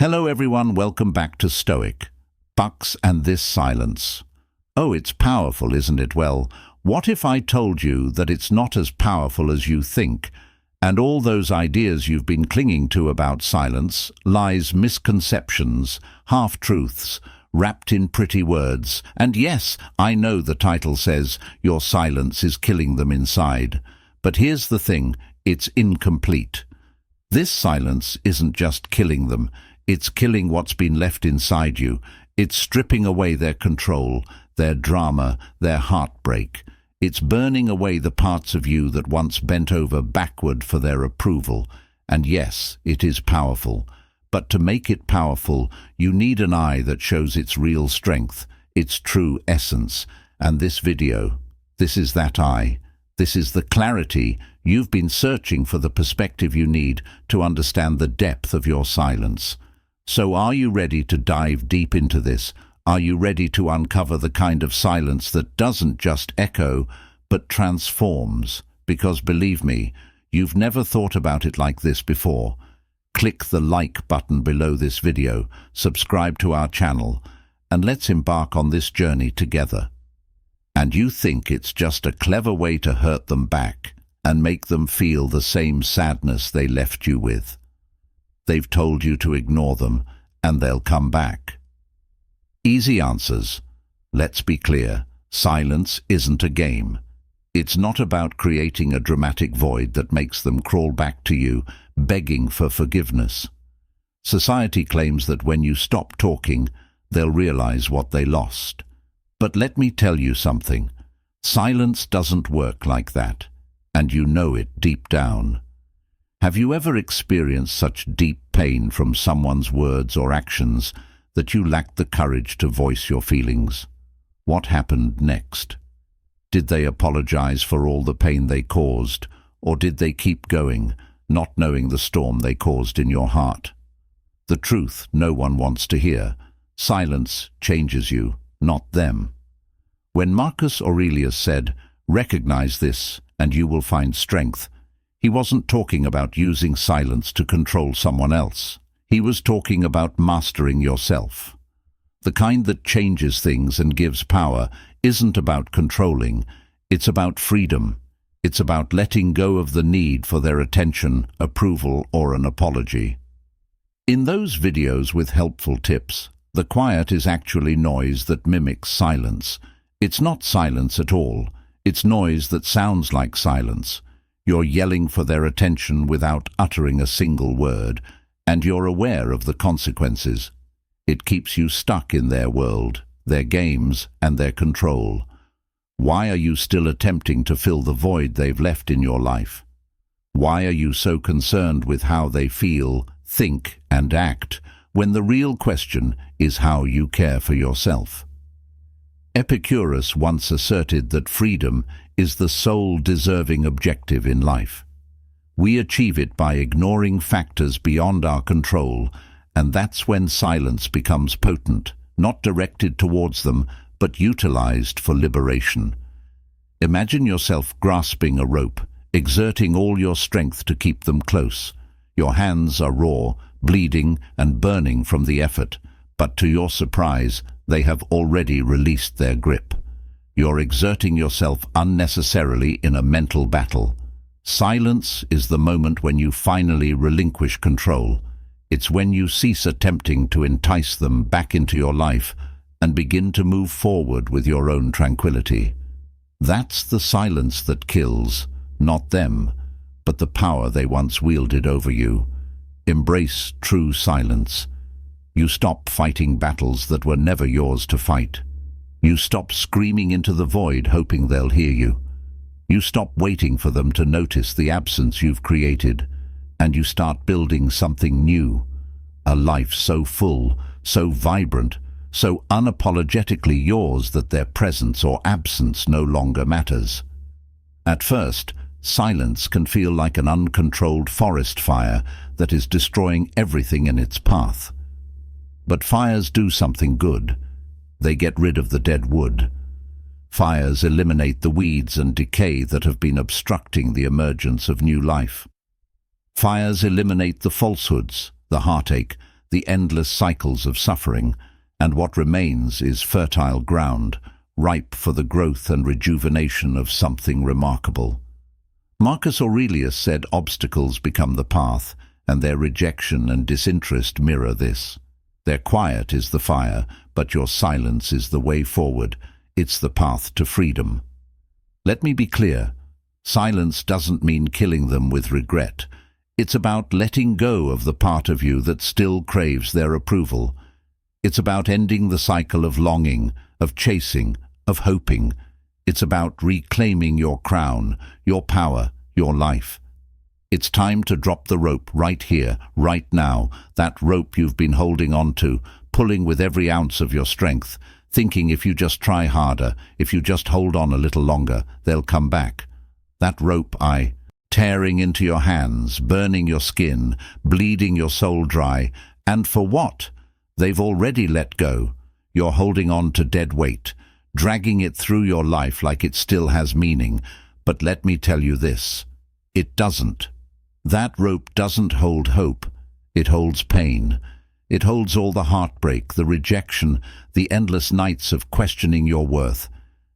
Hello everyone, welcome back to Stoic Bux and this silence. Oh, it's powerful, isn't it? Well, what if I told you that it's not as powerful as you think, and all those ideas you've been clinging to about silence, lies, misconceptions, half-truths, wrapped in pretty words. And yes, I know the title says your silence is killing them inside. But here's the thing, it's incomplete. This silence isn't just killing them, it's killing what's been left inside you. It's stripping away their control, their drama, their heartbreak. It's burning away the parts of you that once bent over backward for their approval. And yes, it is powerful. But to make it powerful, you need an eye that shows its real strength, its true essence. And this video, this is that eye. This is the clarity. You've been searching for the perspective you need to understand the depth of your silence. So are you ready to dive deep into this? Are you ready to uncover the kind of silence that doesn't just echo, but transforms? Because believe me, you've never thought about it like this before. Click the like button below this video, subscribe to our channel, and let's embark on this journey together. And you think it's just a clever way to hurt them back and make them feel the same sadness they left you with. They've told you to ignore them, and they'll come back. Easy answers. Let's be clear, silence isn't a game. It's not about creating a dramatic void that makes them crawl back to you, begging for forgiveness. Society claims that when you stop talking, they'll realize what they lost. But let me tell you something. Silence doesn't work like that, and you know it deep down. Have you ever experienced such deep pain from someone's words or actions that you lacked the courage to voice your feelings? What happened next? Did they apologize for all the pain they caused, or did they keep going, not knowing the storm they caused in your heart? The truth no one wants to hear. Silence changes you, not them. When Marcus Aurelius said, "Recognize this, and you will find strength," he wasn't talking about using silence to control someone else. He was talking about mastering yourself. The kind that changes things and gives power isn't about controlling, it's about freedom. It's about letting go of the need for their attention, approval, or an apology. In those videos with helpful tips, the quiet is actually noise that mimics silence. It's not silence at all. It's noise that sounds like silence. You're yelling for their attention without uttering a single word, and you're aware of the consequences. It keeps you stuck in their world, their games, and their control. Why are you still attempting to fill the void they've left in your life? Why are you so concerned with how they feel, think, and act, when the real question is how you care for yourself? Epicurus once asserted that freedom is the sole deserving objective in life. We achieve it by ignoring factors beyond our control, and that's when silence becomes potent, not directed towards them, but utilized for liberation. Imagine yourself grasping a rope, exerting all your strength to keep them close. Your hands are raw, bleeding, and burning from the effort, but to your surprise, they have already released their grip. You're exerting yourself unnecessarily in a mental battle. Silence is the moment when you finally relinquish control. It's when you cease attempting to entice them back into your life and begin to move forward with your own tranquility. That's the silence that kills, not them, but the power they once wielded over you. Embrace true silence. You stop fighting battles that were never yours to fight. You stop screaming into the void hoping they'll hear you. You stop waiting for them to notice the absence you've created, and you start building something new. A life so full, so vibrant, so unapologetically yours that their presence or absence no longer matters. At first, silence can feel like an uncontrolled forest fire that is destroying everything in its path. But fires do something good. They get rid of the dead wood. Fires eliminate the weeds and decay that have been obstructing the emergence of new life. Fires eliminate the falsehoods, the heartache, the endless cycles of suffering, and what remains is fertile ground, ripe for the growth and rejuvenation of something remarkable. Marcus Aurelius said obstacles become the path, and their rejection and disinterest mirror this. Their quiet is the fire, but your silence is the way forward. It's the path to freedom. Let me be clear. Silence doesn't mean killing them with regret. It's about letting go of the part of you that still craves their approval. It's about ending the cycle of longing, of chasing, of hoping. It's about reclaiming your crown, your power, your life. It's time to drop the rope right here, right now, that rope you've been holding on to, pulling with every ounce of your strength, thinking if you just try harder, if you just hold on a little longer, they'll come back. That rope tearing into your hands, burning your skin, bleeding your soul dry. And for what? They've already let go. You're holding on to dead weight, dragging it through your life like it still has meaning. But let me tell you this, it doesn't. That rope doesn't hold hope. It holds pain. It holds all the heartbreak, the rejection, the endless nights of questioning your worth.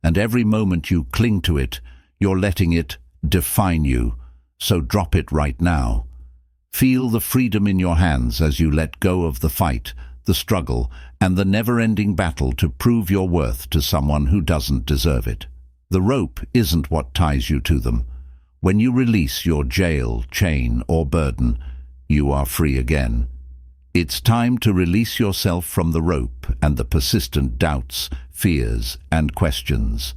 And every moment you cling to it, you're letting it define you. So drop it right now. Feel the freedom in your hands as you let go of the fight, the struggle, and the never-ending battle to prove your worth to someone who doesn't deserve it. The rope isn't what ties you to them. When you release your jail, chain, or burden, you are free again. It's time to release yourself from the rope and the persistent doubts, fears, and questions.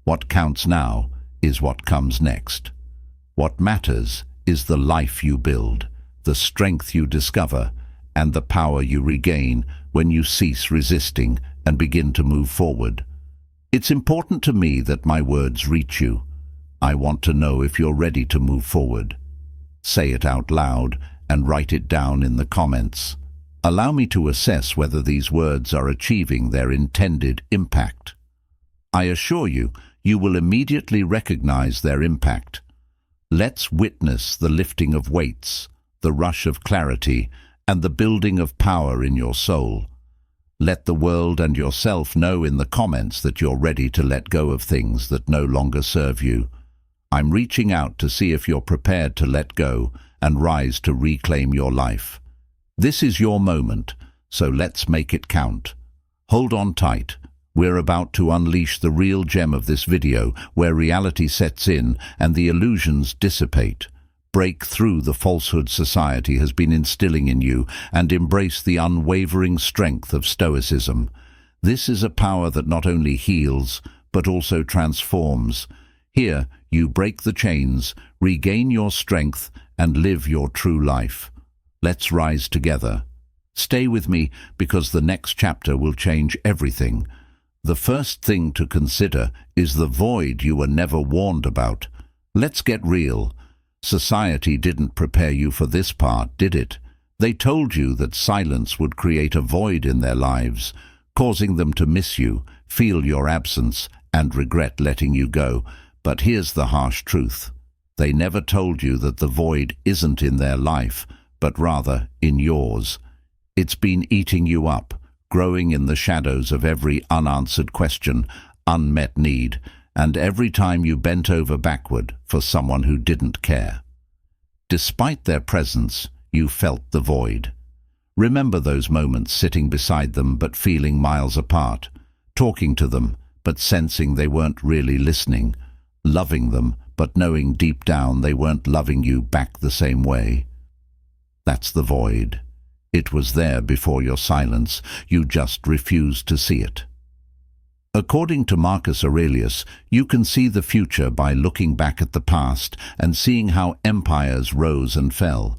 What counts now is what comes next. What matters is the life you build, the strength you discover, and the power you regain when you cease resisting and begin to move forward. It's important to me that my words reach you. I want to know if you're ready to move forward. Say it out loud and write it down in the comments. Allow me to assess whether these words are achieving their intended impact. I assure you, you will immediately recognize their impact. Let's witness the lifting of weights, the rush of clarity, and the building of power in your soul. Let the world and yourself know in the comments that you're ready to let go of things that no longer serve you. I'm reaching out to see if you're prepared to let go and rise to reclaim your life. This is your moment, so let's make it count. Hold on tight. We're about to unleash the real gem of this video, where reality sets in and the illusions dissipate. Break through the falsehood society has been instilling in you and embrace the unwavering strength of Stoicism. This is a power that not only heals, but also transforms. Here, you break the chains, regain your strength, and live your true life. Let's rise together. Stay with me, because the next chapter will change everything. The first thing to consider is the void you were never warned about. Let's get real. Society didn't prepare you for this part, did it? They told you that silence would create a void in their lives, causing them to miss you, feel your absence, and regret letting you go. But here's the harsh truth. They never told you that the void isn't in their life, but rather in yours. It's been eating you up, growing in the shadows of every unanswered question, unmet need, and every time you bent over backward for someone who didn't care. Despite their presence, you felt the void. Remember those moments sitting beside them but feeling miles apart, talking to them but sensing they weren't really listening, loving them but knowing deep down they weren't loving you back the same way. That's the void. It was there before your silence. You just refused to see it. According to Marcus Aurelius, you can see the future by looking back at the past and seeing how empires rose and fell.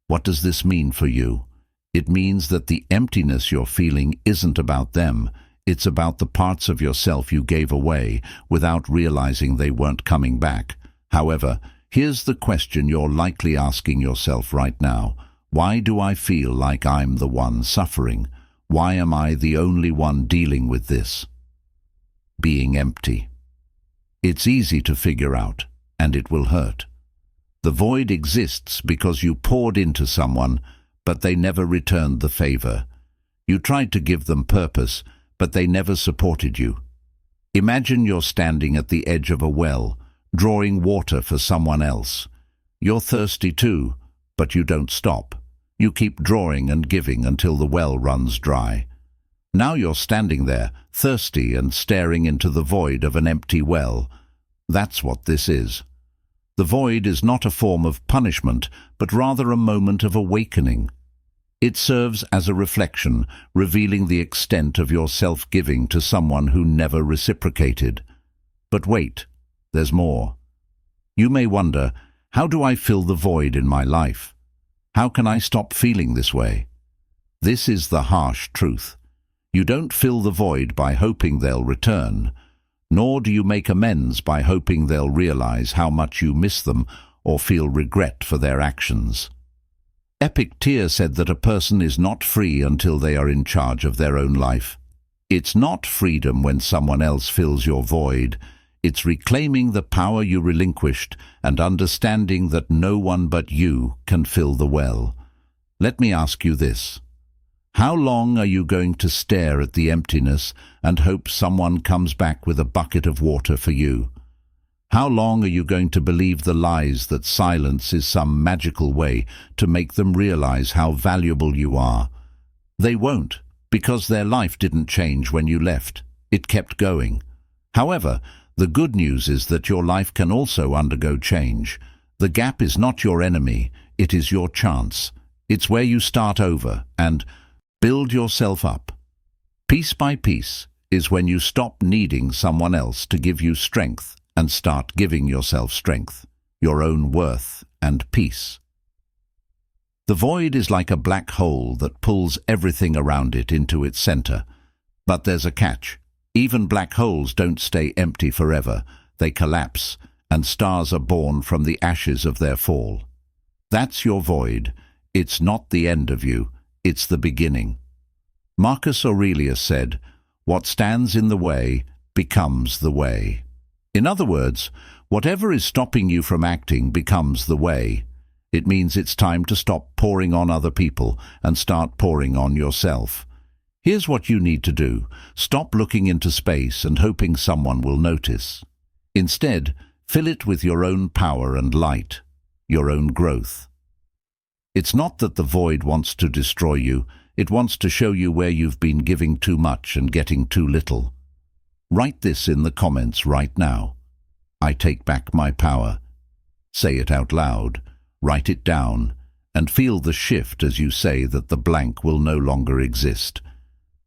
What does this mean for you? It means that the emptiness you're feeling isn't about them. It's about the parts of yourself you gave away without realizing they weren't coming back. However, here's the question you're likely asking yourself right now. Why do I feel like I'm the one suffering? Why am I the only one dealing with this? Being empty. It's easy to figure out, and it will hurt. The void exists because you poured into someone, but they never returned the favor. You tried to give them purpose, but they never supported you. Imagine you're standing at the edge of a well, drawing water for someone else. You're thirsty too, but you don't stop. You keep drawing and giving until the well runs dry. Now you're standing there, thirsty and staring into the void of an empty well. That's what this is. The void is not a form of punishment, but rather a moment of awakening. It serves as a reflection, revealing the extent of your self-giving to someone who never reciprocated. But wait, there's more. You may wonder, how do I fill the void in my life? How can I stop feeling this way? This is the harsh truth. You don't fill the void by hoping they'll return, nor do you make amends by hoping they'll realize how much you miss them or feel regret for their actions. Epictetus said that a person is not free until they are in charge of their own life. It's not freedom when someone else fills your void. It's reclaiming the power you relinquished and understanding that no one but you can fill the well. Let me ask you this. How long are you going to stare at the emptiness and hope someone comes back with a bucket of water for you? How long are you going to believe the lies that silence is some magical way to make them realize how valuable you are? They won't, because their life didn't change when you left. It kept going. However, the good news is that your life can also undergo change. The gap is not your enemy, it is your chance. It's where you start over and build yourself up. Piece by piece is when you stop needing someone else to give you strength and start giving yourself strength, your own worth and peace. The void is like a black hole that pulls everything around it into its center. But there's a catch. Even black holes don't stay empty forever. They collapse, and stars are born from the ashes of their fall. That's your void. It's not the end of you. It's the beginning. Marcus Aurelius said, "What stands in the way becomes the way." In other words, whatever is stopping you from acting becomes the way. It means it's time to stop pouring on other people and start pouring on yourself. Here's what you need to do. Stop looking into space and hoping someone will notice. Instead, fill it with your own power and light, your own growth. It's not that the void wants to destroy you, it wants to show you where you've been giving too much and getting too little. Write this in the comments right now. I take back my power. Say it out loud, write it down, and feel the shift as you say that the blank will no longer exist.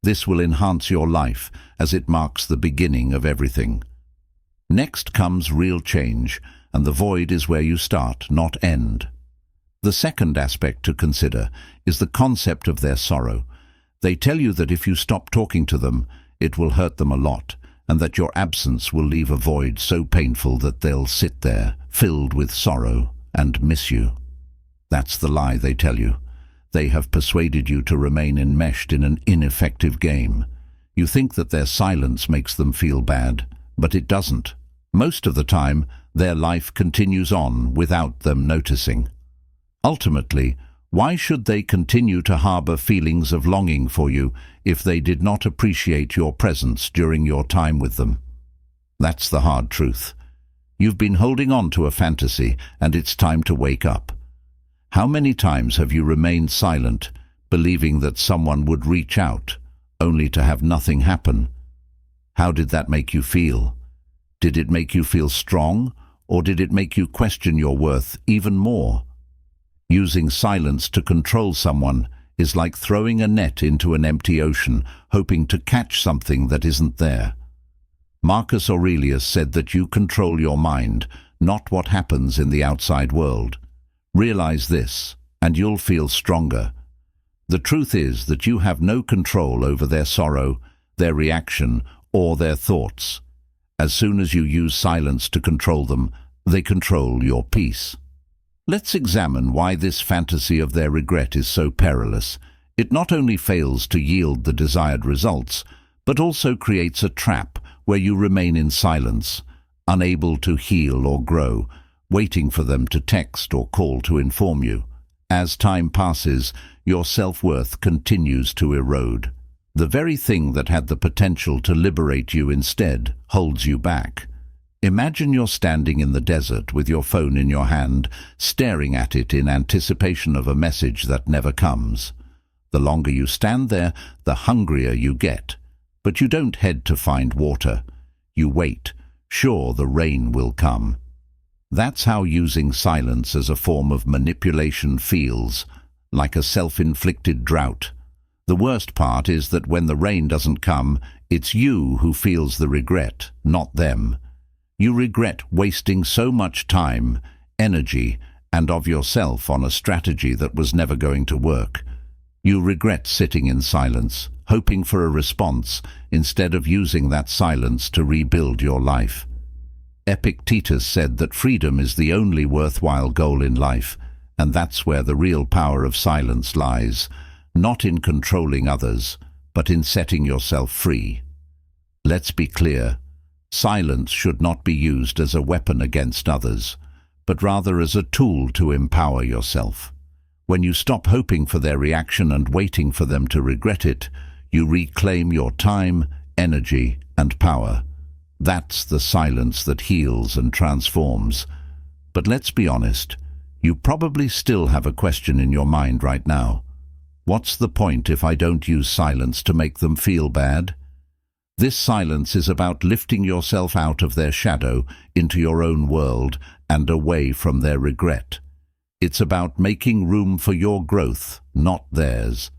This will enhance your life as it marks the beginning of everything. Next comes real change, and the void is where you start, not end. The second aspect to consider is the concept of their sorrow. They tell you that if you stop talking to them, it will hurt them a lot, and that your absence will leave a void so painful that they'll sit there, filled with sorrow, and miss you. That's the lie they tell you. They have persuaded you to remain enmeshed in an ineffective game. You think that their silence makes them feel bad, but it doesn't. Most of the time, their life continues on without them noticing. Ultimately, why should they continue to harbor feelings of longing for you if they did not appreciate your presence during your time with them? That's the hard truth. You've been holding on to a fantasy, and it's time to wake up. How many times have you remained silent, believing that someone would reach out, only to have nothing happen? How did that make you feel? Did it make you feel strong, or did it make you question your worth even more? Using silence to control someone is like throwing a net into an empty ocean, hoping to catch something that isn't there. Marcus Aurelius said that you control your mind, not what happens in the outside world. Realize this, and you'll feel stronger. The truth is that you have no control over their sorrow, their reaction, or their thoughts. As soon as you use silence to control them, they control your peace. Let's examine why this fantasy of their regret is so perilous. It not only fails to yield the desired results, but also creates a trap where you remain in silence, unable to heal or grow, waiting for them to text or call to inform you. As time passes, your self-worth continues to erode. The very thing that had the potential to liberate you instead holds you back. Imagine you're standing in the desert with your phone in your hand, staring at it in anticipation of a message that never comes. The longer you stand there, the hungrier you get. But you don't head to find water. You wait. Sure, the rain will come. That's how using silence as a form of manipulation feels, like a self-inflicted drought. The worst part is that when the rain doesn't come, it's you who feels the regret, not them. You regret wasting so much time, energy, and of yourself on a strategy that was never going to work. You regret sitting in silence, hoping for a response, instead of using that silence to rebuild your life. Epictetus said that freedom is the only worthwhile goal in life, and that's where the real power of silence lies, not in controlling others, but in setting yourself free. Let's be clear, silence should not be used as a weapon against others, but rather as a tool to empower yourself. When you stop hoping for their reaction and waiting for them to regret it, you reclaim your time, energy, and power. That's the silence that heals and transforms. But let's be honest, you probably still have a question in your mind right now. What's the point if I don't use silence to make them feel bad? This silence is about lifting yourself out of their shadow into your own world and away from their regret. It's about making room for your growth, not theirs.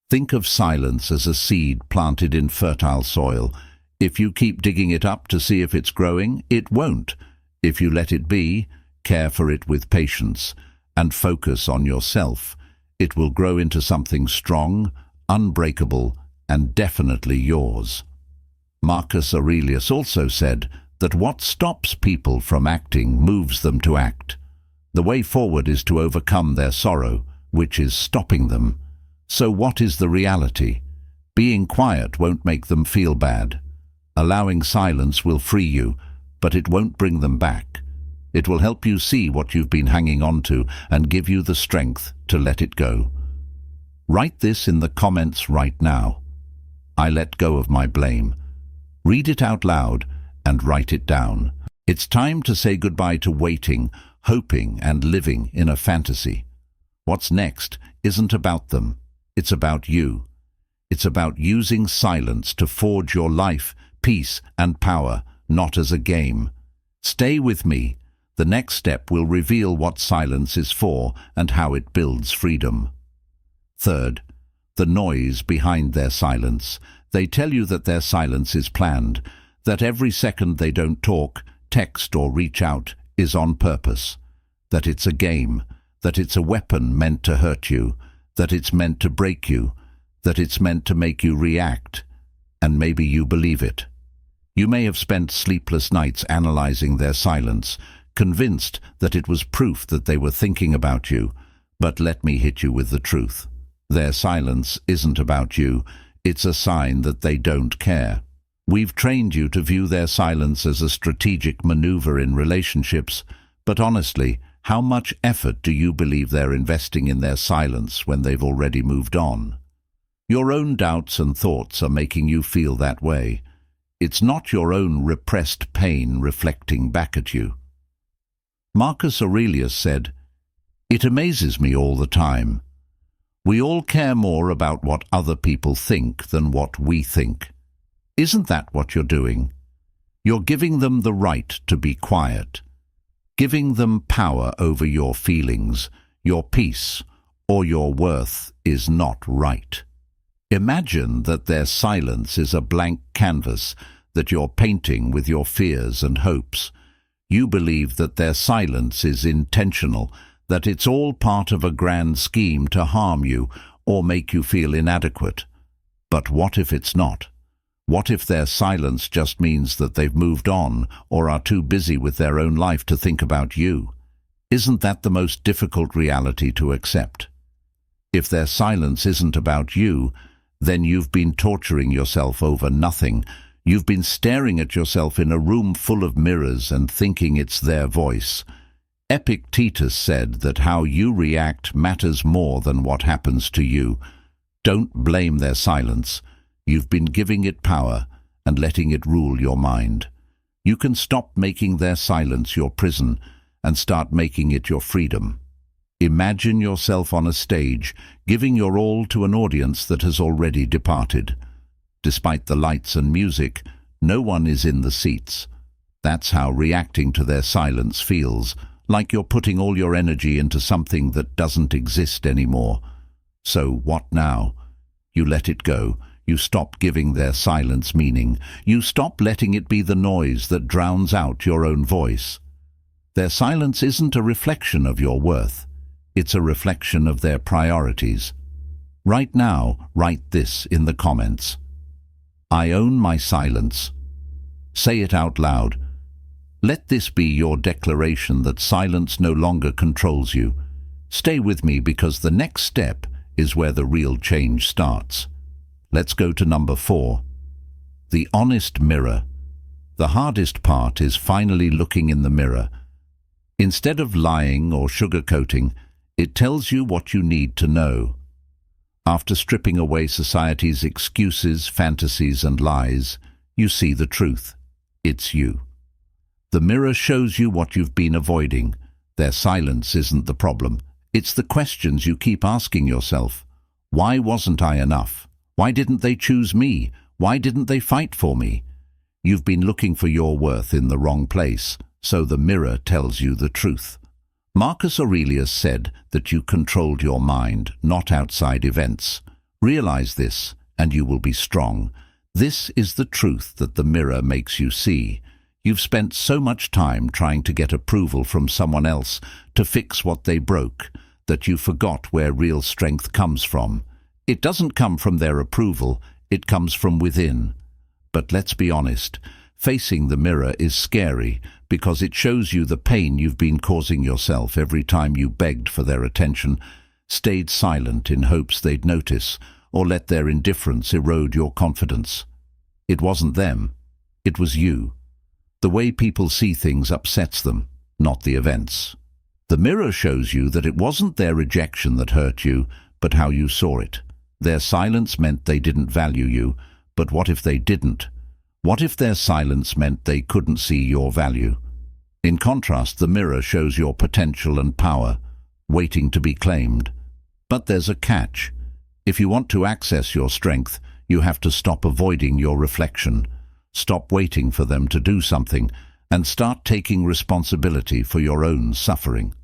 Think of silence as a seed planted in fertile soil. If you keep digging it up to see if it's growing, it won't. If you let it be, care for it with patience, and focus on yourself, it will grow into something strong, unbreakable, and definitely yours. Marcus Aurelius also said that what stops people from acting moves them to act. The way forward is to overcome their sorrow, which is stopping them. So what is the reality? Being quiet won't make them feel bad. Allowing silence will free you, but it won't bring them back. It will help you see what you've been hanging on to and give you the strength to let it go. Write this in the comments right now. I let go of my blame. Read it out loud and write it down. It's time to say goodbye to waiting, hoping, and living in a fantasy. What's next isn't about them. It's about you. It's about using silence to forge your life, peace, and power, not as a game. Stay with me. The next step will reveal what silence is for and how it builds freedom. Third, the noise behind their silence. They tell you that their silence is planned, that every second they don't talk, text, or reach out is on purpose, that it's a game, that it's a weapon meant to hurt you, that it's meant to break you, that it's meant to make you react, and maybe you believe it. You may have spent sleepless nights analyzing their silence, convinced that it was proof that they were thinking about you, but let me hit you with the truth. Their silence isn't about you, it's a sign that they don't care. We've trained you to view their silence as a strategic maneuver in relationships, but honestly, how much effort do you believe they're investing in their silence when they've already moved on? Your own doubts and thoughts are making you feel that way. It's not your own repressed pain reflecting back at you. Marcus Aurelius said, "It amazes me all the time. We all care more about what other people think than what we think." Isn't that what you're doing? You're giving them the right to be quiet, giving them power over your feelings, your peace, or your worth is not right. Imagine that their silence is a blank canvas that you're painting with your fears and hopes. You believe that their silence is intentional, that it's all part of a grand scheme to harm you or make you feel inadequate. But what if it's not? What if their silence just means that they've moved on or are too busy with their own life to think about you? Isn't that the most difficult reality to accept? If their silence isn't about you, then you've been torturing yourself over nothing. You've been staring at yourself in a room full of mirrors and thinking it's their voice. Epictetus said that how you react matters more than what happens to you. Don't blame their silence. You've been giving it power and letting it rule your mind. You can stop making their silence your prison and start making it your freedom. Imagine yourself on a stage, giving your all to an audience that has already departed. Despite the lights and music, no one is in the seats. That's how reacting to their silence feels, like you're putting all your energy into something that doesn't exist anymore. So what now? You let it go. You stop giving their silence meaning. You stop letting it be the noise that drowns out your own voice. Their silence isn't a reflection of your worth. It's a reflection of their priorities. Right now, write this in the comments. I own my silence. Say it out loud. Let this be your declaration that silence no longer controls you. Stay with me because the next step is where the real change starts. Let's go to number 4. The honest mirror. The hardest part is finally looking in the mirror. Instead of lying or sugarcoating, it tells you what you need to know. After stripping away society's excuses, fantasies, and lies, you see the truth. It's you. The mirror shows you what you've been avoiding. Their silence isn't the problem. It's the questions you keep asking yourself. Why wasn't I enough? Why didn't they choose me? Why didn't they fight for me? You've been looking for your worth in the wrong place, so the mirror tells you the truth. Marcus Aurelius said that you controlled your mind, not outside events. Realize this, and you will be strong. This is the truth that the mirror makes you see. You've spent so much time trying to get approval from someone else to fix what they broke, that you forgot where real strength comes from. It doesn't come from their approval, it comes from within. But let's be honest, facing the mirror is scary because it shows you the pain you've been causing yourself every time you begged for their attention, stayed silent in hopes they'd notice, or let their indifference erode your confidence. It wasn't them, it was you. The way people see things upsets them, not the events. The mirror shows you that it wasn't their rejection that hurt you, but how you saw it. Their silence meant they didn't value you, but what if they didn't? What if their silence meant they couldn't see your value? In contrast, the mirror shows your potential and power, waiting to be claimed. But there's a catch. If you want to access your strength, you have to stop avoiding your reflection. Stop waiting for them to do something and start taking responsibility for your own suffering.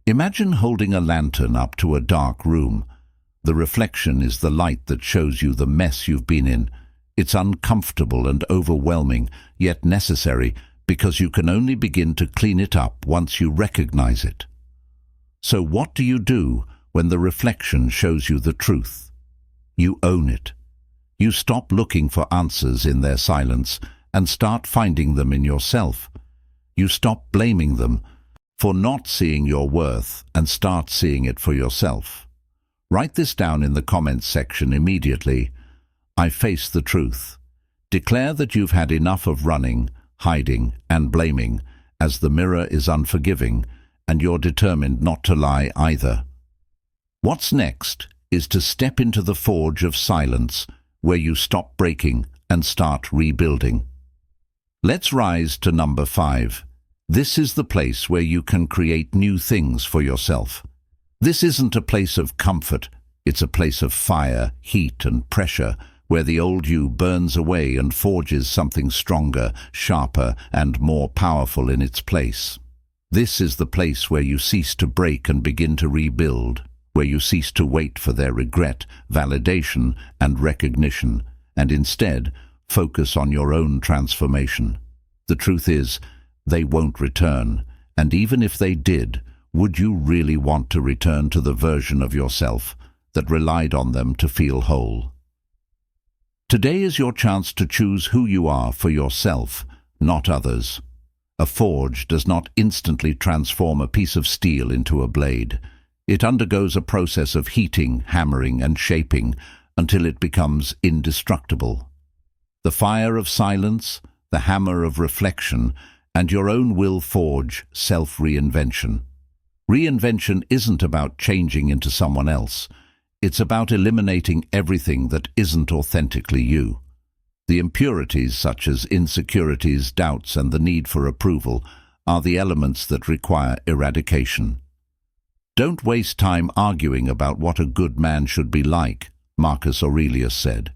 Imagine holding a lantern up to a dark room. The reflection is the light that shows you the mess you've been in. It's uncomfortable and overwhelming, yet necessary, because you can only begin to clean it up once you recognize it. So what do you do when the reflection shows you the truth? You own it. You stop looking for answers in their silence and start finding them in yourself. You stop blaming them for not seeing your worth and start seeing it for yourself. Write this down in the comments section immediately. I face the truth. Declare that you've had enough of running, hiding, and blaming, as the mirror is unforgiving, and you're determined not to lie either. What's next is to step into the forge of silence, where you stop breaking and start rebuilding. Let's rise to number 5. This is the place where you can create new things for yourself. This isn't a place of comfort, it's a place of fire, heat, and pressure, where the old you burns away and forges something stronger, sharper, and more powerful in its place. This is the place where you cease to break and begin to rebuild, where you cease to wait for their regret, validation, and recognition, and instead focus on your own transformation. The truth is, they won't return, and even if they did, would you really want to return to the version of yourself that relied on them to feel whole? Today is your chance to choose who you are for yourself, not others. A forge does not instantly transform a piece of steel into a blade. It undergoes a process of heating, hammering, and shaping until it becomes indestructible. The fire of silence, the hammer of reflection, and your own will forge self-reinvention. Reinvention isn't about changing into someone else. It's about eliminating everything that isn't authentically you. The impurities such as insecurities, doubts, and the need for approval are the elements that require eradication. Don't waste time arguing about what a good man should be like, Marcus Aurelius said.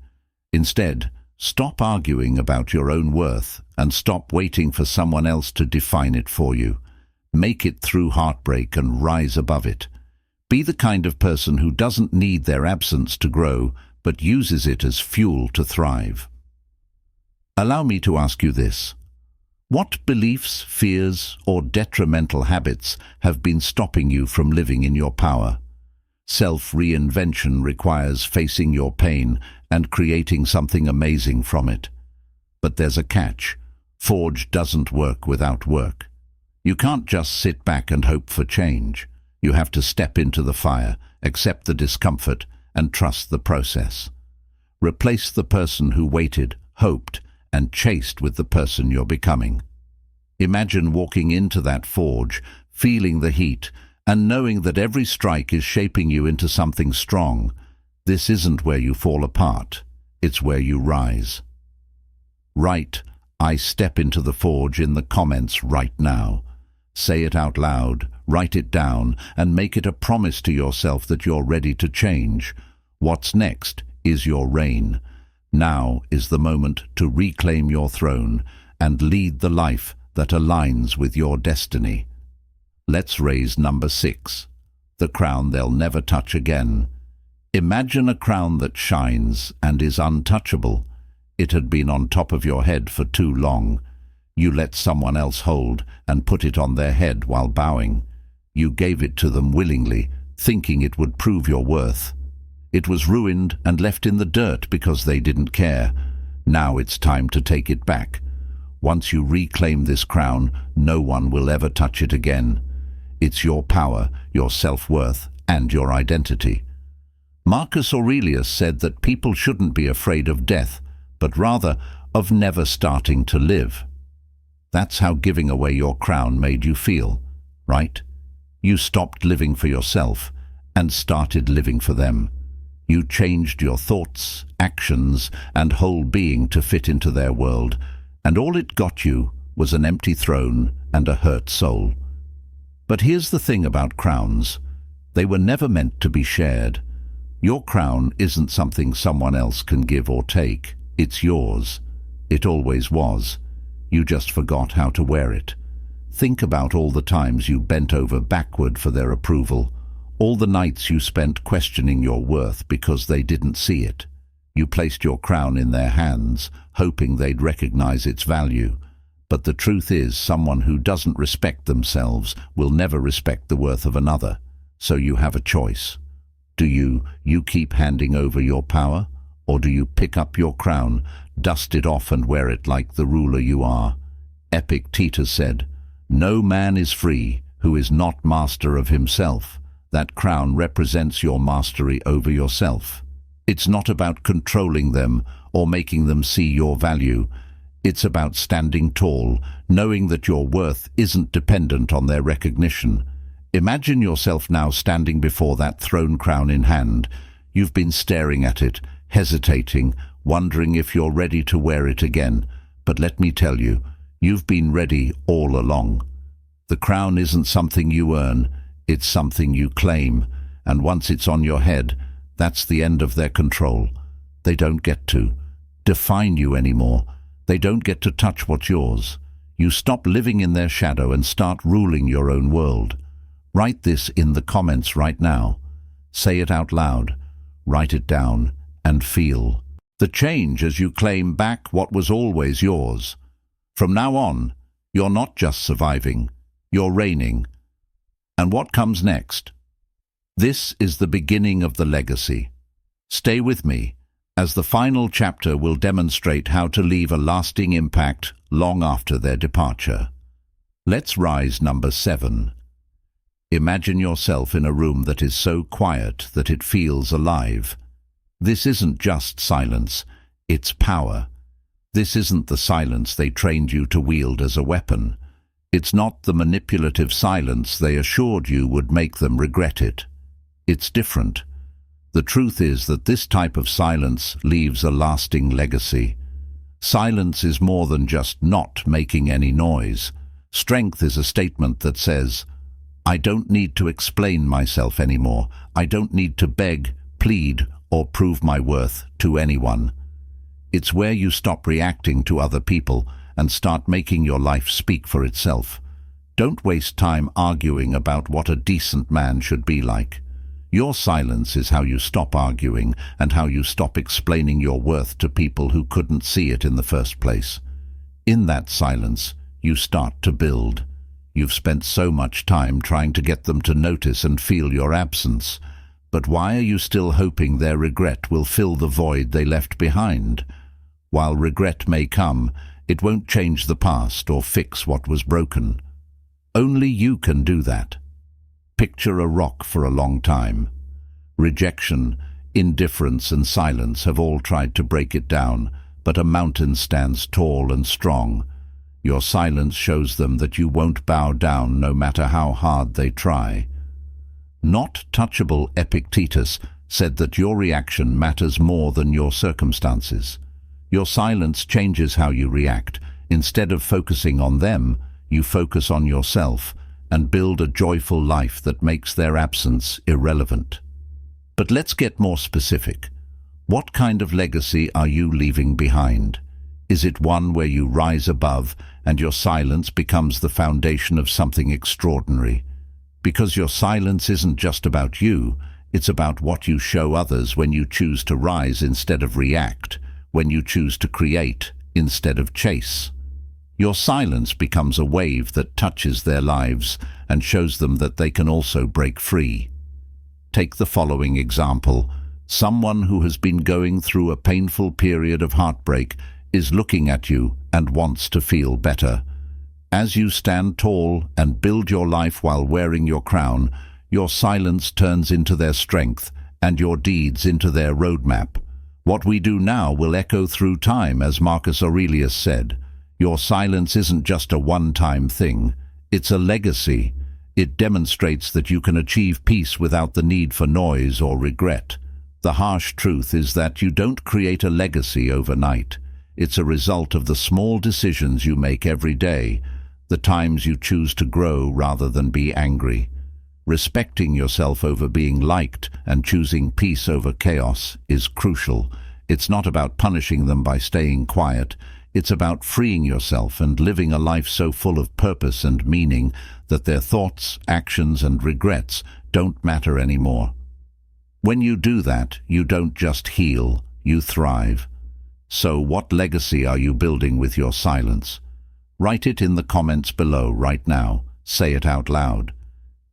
Instead, stop arguing about your own worth and stop waiting for someone else to define it for you. Make it through heartbreak and rise above it. Be the kind of person who doesn't need their absence to grow, but uses it as fuel to thrive. Allow me to ask you this. What beliefs, fears, or detrimental habits have been stopping you from living in your power? Self-reinvention requires facing your pain and creating something amazing from it. But there's a catch. Forge doesn't work without work. You can't just sit back and hope for change. You have to step into the fire, accept the discomfort, and trust the process. Replace the person who waited, hoped, and chased with the person you're becoming. Imagine walking into that forge, feeling the heat, and knowing that every strike is shaping you into something strong. This isn't where you fall apart. It's where you rise. Write, "I step into the forge" in the comments right now. Say it out loud, write it down, and make it a promise to yourself that you're ready to change. What's next is your reign. Now is the moment to reclaim your throne and lead the life that aligns with your destiny. Let's raise number 6, the crown they'll never touch again. Imagine a crown that shines and is untouchable. It had been on top of your head for too long. You let someone else hold and put it on their head while bowing. You gave it to them willingly, thinking it would prove your worth. It was ruined and left in the dirt because they didn't care. Now it's time to take it back. Once you reclaim this crown, no one will ever touch it again. It's your power, your self-worth, and your identity. Marcus Aurelius said that people shouldn't be afraid of death, but rather of never starting to live. That's how giving away your crown made you feel, right? You stopped living for yourself and started living for them. You changed your thoughts, actions, and whole being to fit into their world, and all it got you was an empty throne and a hurt soul. But here's the thing about crowns. They were never meant to be shared. Your crown isn't something someone else can give or take. It's yours. It always was. You just forgot how to wear it. Think about all the times you bent over backward for their approval, all the nights you spent questioning your worth because they didn't see it. You placed your crown in their hands, hoping they'd recognize its value. But the truth is, someone who doesn't respect themselves will never respect the worth of another. So you have a choice. Do you keep handing over your power? Or do you pick up your crown, dust it off and wear it like the ruler you are? Epictetus said, "No man is free who is not master of himself." That crown represents your mastery over yourself. It's not about controlling them or making them see your value. It's about standing tall, knowing that your worth isn't dependent on their recognition. Imagine yourself now standing before that throne crown in hand. You've been staring at it, hesitating, wondering if you're ready to wear it again. But let me tell you, you've been ready all along. The crown isn't something you earn, it's something you claim, and once it's on your head, that's the end of their control. They don't get to define you anymore. They don't get to touch what's yours. You stop living in their shadow and start ruling your own world. Write this in the comments right now. Say it out loud. Write it down and feel the change as you claim back what was always yours. From now on, you're not just surviving, you're reigning. And what comes next? This is the beginning of the legacy. Stay with me, as the final chapter will demonstrate how to leave a lasting impact long after their departure. Let's rise number 7. Imagine yourself in a room that is so quiet that it feels alive. This isn't just silence, it's power. This isn't the silence they trained you to wield as a weapon. It's not the manipulative silence they assured you would make them regret it. It's different. The truth is that this type of silence leaves a lasting legacy. Silence is more than just not making any noise. Strength is a statement that says, I don't need to explain myself anymore. I don't need to beg, plead, or prove my worth to anyone. It's where you stop reacting to other people and start making your life speak for itself. Don't waste time arguing about what a decent man should be like. Your silence is how you stop arguing and how you stop explaining your worth to people who couldn't see it in the first place. In that silence, you start to build. You've spent so much time trying to get them to notice and feel your absence. But why are you still hoping their regret will fill the void they left behind? While regret may come, it won't change the past or fix what was broken. Only you can do that. Picture a rock for a long time. Rejection, indifference, and silence have all tried to break it down, but a mountain stands tall and strong. Your silence shows them that you won't bow down no matter how hard they try. Not touchable Epictetus said that your reaction matters more than your circumstances. Your silence changes how you react. Instead of focusing on them, you focus on yourself and build a joyful life that makes their absence irrelevant. But let's get more specific. What kind of legacy are you leaving behind? Is it one where you rise above and your silence becomes the foundation of something extraordinary? Because your silence isn't just about you, it's about what you show others when you choose to rise instead of react, when you choose to create instead of chase. Your silence becomes a wave that touches their lives and shows them that they can also break free. Take the following example. Someone who has been going through a painful period of heartbreak is looking at you and wants to feel better. As you stand tall and build your life while wearing your crown, your silence turns into their strength and your deeds into their roadmap. What we do now will echo through time, as Marcus Aurelius said. Your silence isn't just a one-time thing. It's a legacy. It demonstrates that you can achieve peace without the need for noise or regret. The harsh truth is that you don't create a legacy overnight. It's a result of the small decisions you make every day, the times you choose to grow rather than be angry. Respecting yourself over being liked and choosing peace over chaos is crucial. It's not about punishing them by staying quiet. It's about freeing yourself and living a life so full of purpose and meaning that their thoughts, actions, and regrets don't matter anymore. When you do that, you don't just heal, you thrive. So what legacy are you building with your silence? Write it in the comments below right now. Say it out loud.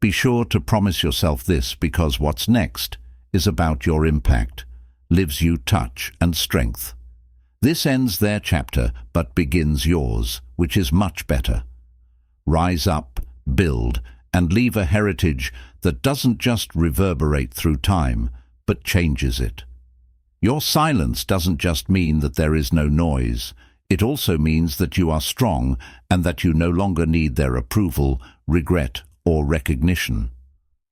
Be sure to promise yourself this, because what's next is about your impact, lives you touch and strength. This ends their chapter, but begins yours, which is much better. Rise up, build, and leave a heritage that doesn't just reverberate through time, but changes it. Your silence doesn't just mean that there is no noise. It also means that you are strong and that you no longer need their approval, regret, or recognition.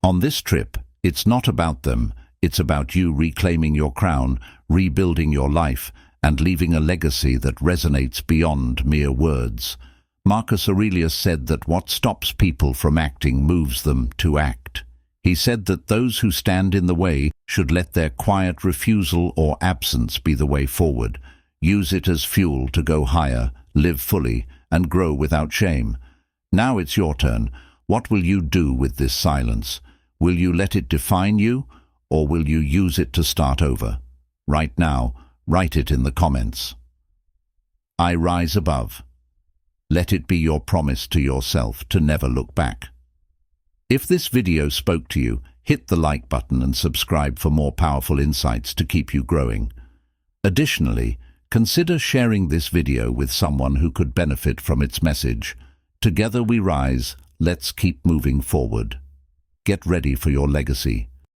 On this trip, it's not about them. It's about you reclaiming your crown, rebuilding your life, and leaving a legacy that resonates beyond mere words. Marcus Aurelius said that what stops people from acting moves them to act. He said that those who stand in the way should let their quiet refusal or absence be the way forward. Use it as fuel to go higher, live fully, and grow without shame. Now it's your turn. What will you do with this silence? Will you let it define you, or will you use it to start over? Right now, write it in the comments. I rise above. Let it be your promise to yourself to never look back. If this video spoke to you, hit the like button and subscribe for more powerful insights to keep you growing. Additionally, consider sharing this video with someone who could benefit from its message. Together we rise. Let's keep moving forward. Get ready for your legacy.